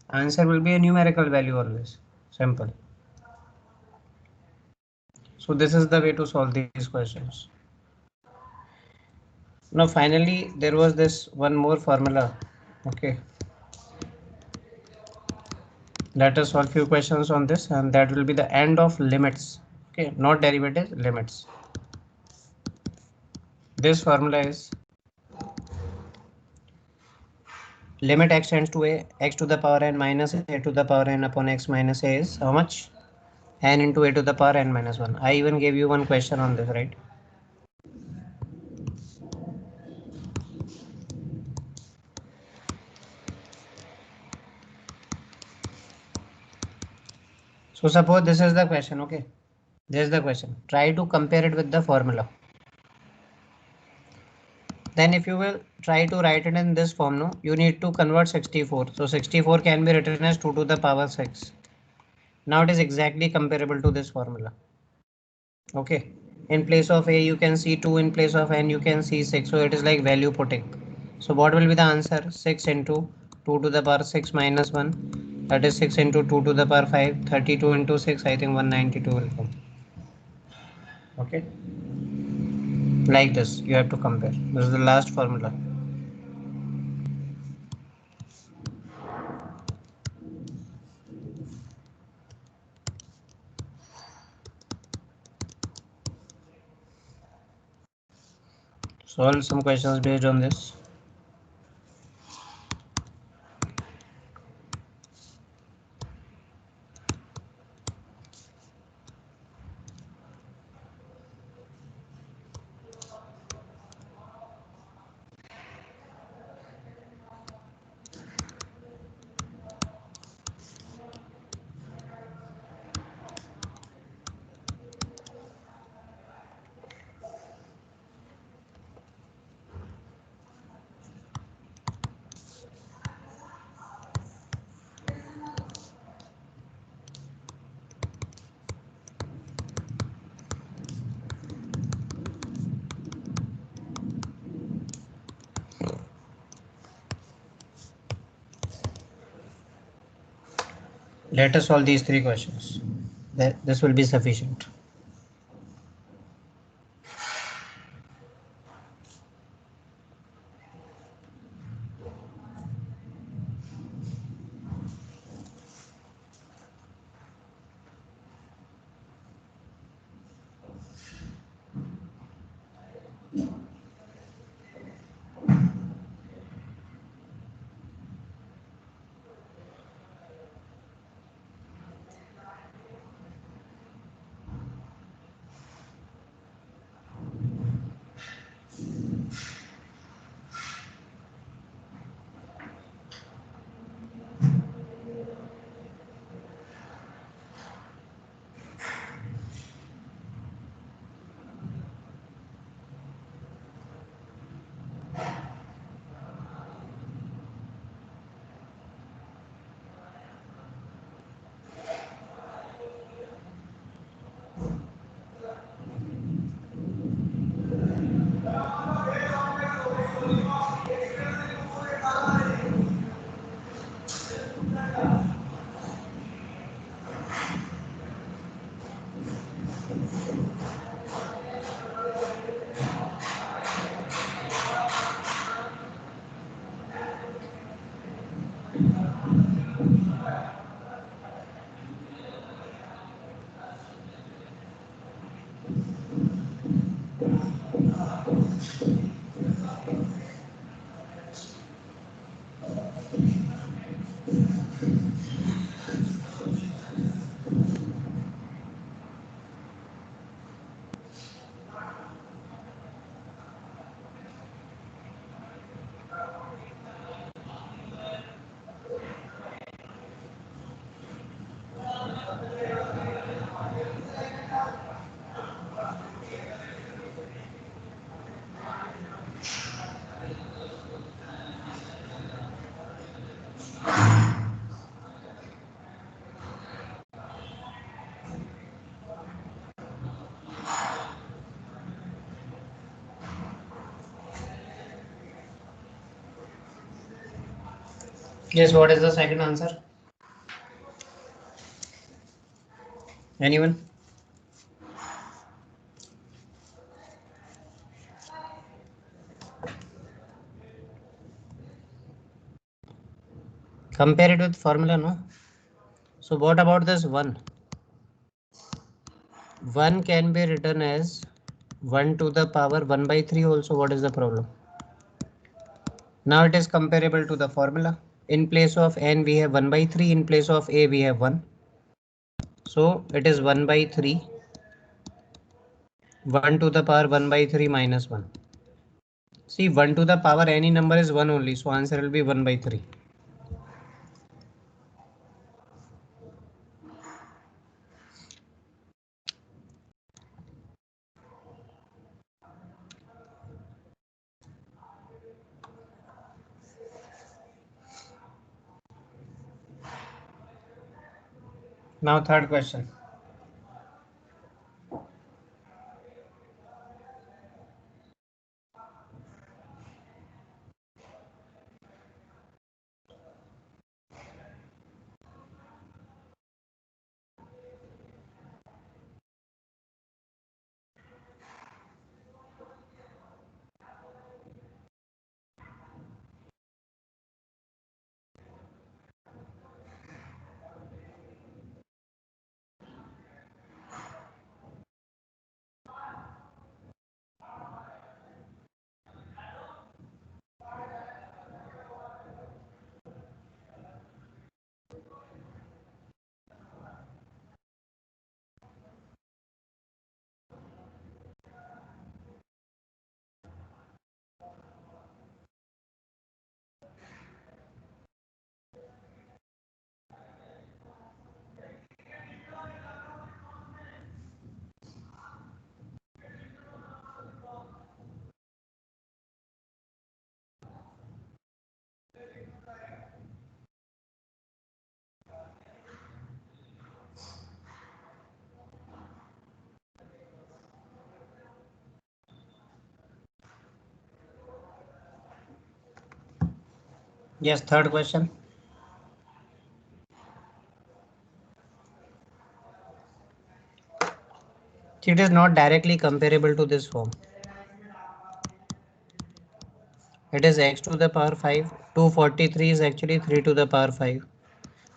Answer will be a numerical value always. Simple. So this is the way to solve these questions. Now finally, there was this one more formula. Okay. Let us solve few questions on this, and that will be the end of limits. Okay, not derivatives, limits. This formula is limit x tends to a x to the power n minus a to the power n upon x minus a is how much? N into a to the power n minus 1. I even gave you one question on this, right? So suppose this is the question, okay? This is the question. Try to compare it with the formula. Then if you will try to write it in this form, no, you need to convert 64. So 64 can be written as 2 to the power 6. Now it is exactly comparable to this formula. Okay. In place of a, you can see 2. In place of n, you can see 6. So it is like value putting. So what will be the answer? 6 into 2 to the power 6 minus 1. That is 6 into 2 to the power 5. 32 into 6. I think 192 will come. Okay. Like this. You have to compare. This is the last formula. Solve some questions based on this. Let us solve these three questions. This will be sufficient. Yes, what is the second answer? Anyone? Compare it with formula, no? So what about this 1? 1 can be written as 1 to the power 1 by 3 also. What is the problem? Now it is comparable to the formula. In place of n we have 1 by 3, in place of a we have 1. So it is 1 by 3, 1 to the power 1 by 3 minus 1. See, 1 to the power any number is 1 only, so answer will be 1 by 3. Now third question. Yes, third question. It is not directly comparable to this form. It is x to the power 5. 243 is actually 3 to the power 5.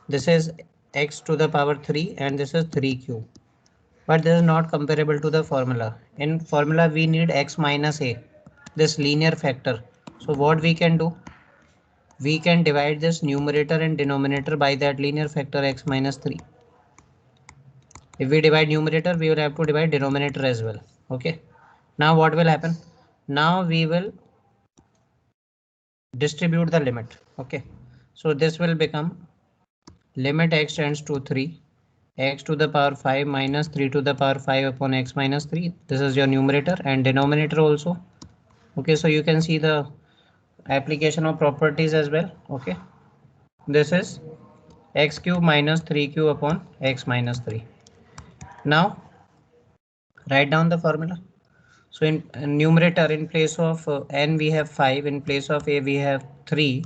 This is x to the power 3 and this is 3 cube. But this is not comparable to the formula. In formula we need x minus a, this linear factor. So what we can do? We can divide this numerator and denominator by that linear factor x minus 3. If we divide numerator, we will have to divide denominator as well. Okay. Now what will happen? Now we will distribute the limit. Okay. So this will become limit x tends to 3, x to the power 5 minus 3 to the power 5 upon x minus 3. This is your numerator and denominator also. Okay. So you can see the application of properties as well. Okay. This is x cube minus 3 cube upon x minus 3. Now write down the formula. So in numerator, in place of n we have 5, in place of a we have 3.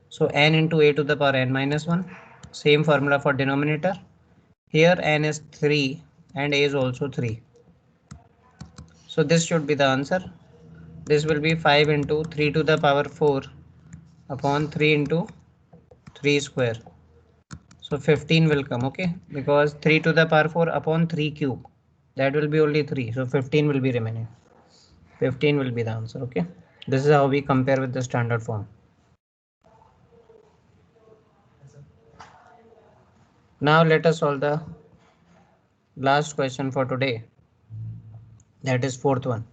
So n into a to the power n minus 1. Same formula for denominator. Here n is 3 and a is also 3. So this should be the answer. This will be 5 into 3 to the power 4 upon 3 into 3 square. So 15 will come, okay, because 3 to the power 4 upon 3 cube, that will be only 3. So 15 will be remaining. 15 will be the answer. Okay. This is how we compare with the standard form. Now let us solve the last question for today. That is fourth one.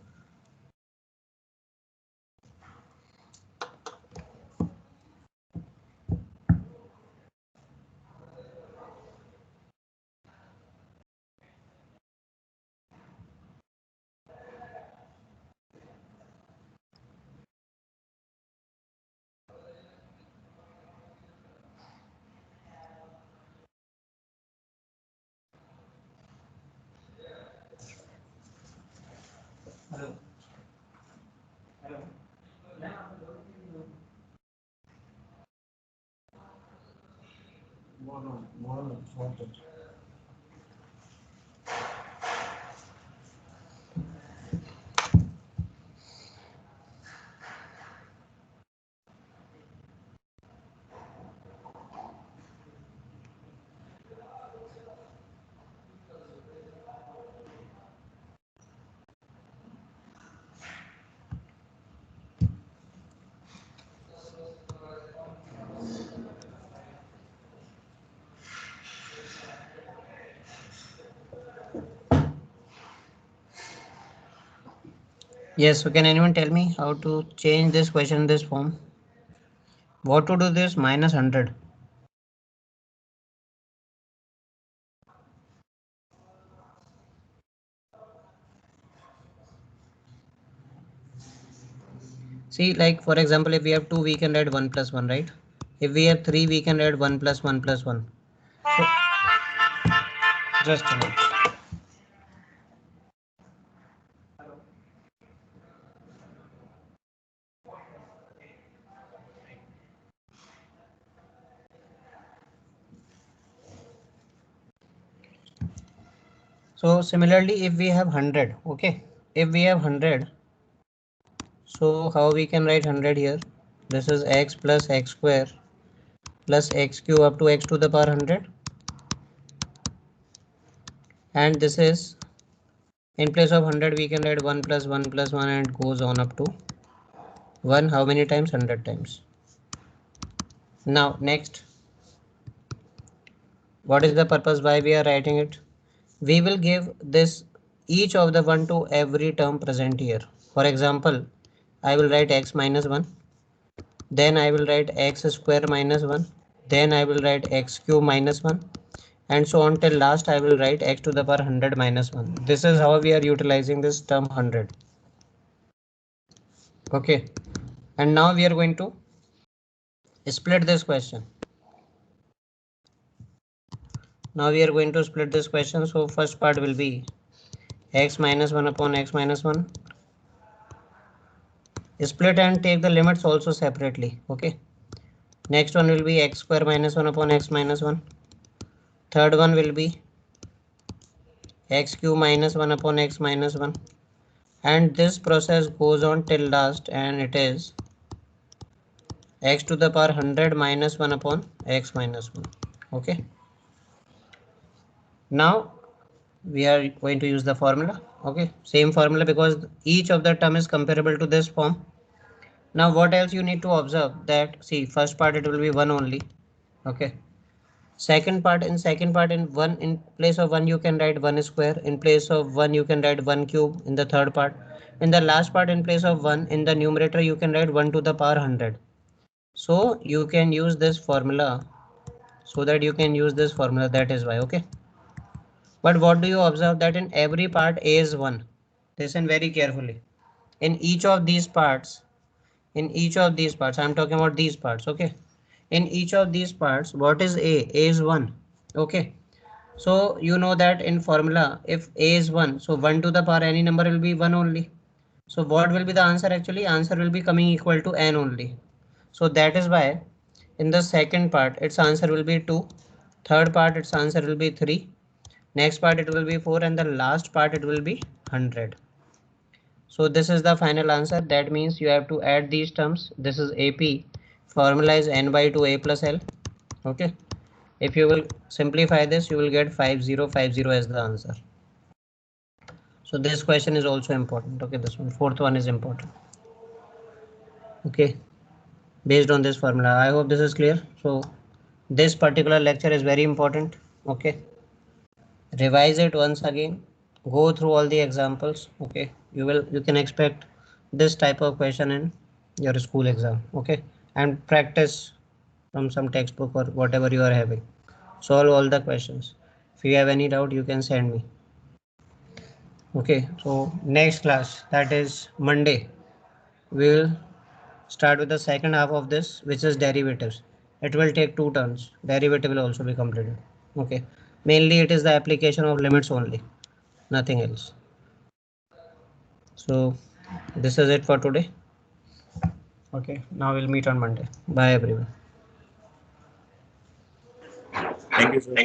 Yes, so can anyone tell me how to change this question in this form? What to do this minus 100? See, like for example, if we have 2, we can write 1 plus 1, right? If we have 3, we can write 1 plus 1 plus 1. So, just a minute. So similarly, if we have 100, okay, if we have 100, so how we can write 100 here? This is x plus x square plus x cube up to x to the power 100, and this is, in place of 100 we can write 1 plus 1 plus 1, and it goes on up to 1. How many times? 100 times. Now next, what is the purpose why we are writing it? We will give this each of the 1 to every term present here. For example, I will write x minus 1, then I will write x square minus 1, then I will write x cube minus 1, and so on till last I will write x to the power 100 minus 1. This is how we are utilizing this term 100. Okay, and now we are going to split this question. Now we are going to split this question. So first part will be x minus 1 upon x minus 1. Split and take the limits also separately. Okay. Next one will be x square minus 1 upon x minus 1. Third one will be x cube minus 1 upon x minus 1. And this process goes on till last, and it is x to the power 100 minus 1 upon x minus 1. Okay. Now we are going to use the formula. Okay, same formula, because each of the term is comparable to this form. Now what else you need to observe? That, see, first part it will be 1 only. Okay. Second part, in 1, in place of 1 you can write 1 square, in place of 1 you can write 1 cube. In the third part, in the last part, in place of 1 in the numerator you can write 1 to the power 100. So you can use this formula, that is why. Okay. But what do you observe? That in every part a is 1. Listen very carefully. In each of these parts, I'm talking about these parts. Okay. In each of these parts, what is a? A is 1. Okay. So you know that in formula, if a is 1, so 1 to the power any number will be 1 only. So what will be the answer? Actually, answer will be coming equal to n only. So that is why in the second part its answer will be 2, third part its answer will be 3, next part it will be 4, and the last part it will be 100. So this is the final answer. That means you have to add these terms. This is AP. Formula is n by 2 a plus l. Okay. If you will simplify this, you will get 5050 as the answer. So this question is also important. Okay, this one, fourth one is important. Okay, based on this formula. I hope this is clear. So this particular lecture is very important. Okay, revise it once again. Go through all the examples. Okay, you can expect this type of question in your school exam. Okay, and practice from some textbook or whatever you are having. Solve all the questions. If you have any doubt, you can send me. Okay, so next class, that is Monday, we will start with the second half of this, which is derivatives. It will take 2 turns. Derivative will also be completed. Okay, mainly it is the application of limits only, nothing else. So this is it for today. Okay, now we'll meet on Monday. Bye everyone. Thank you, sir.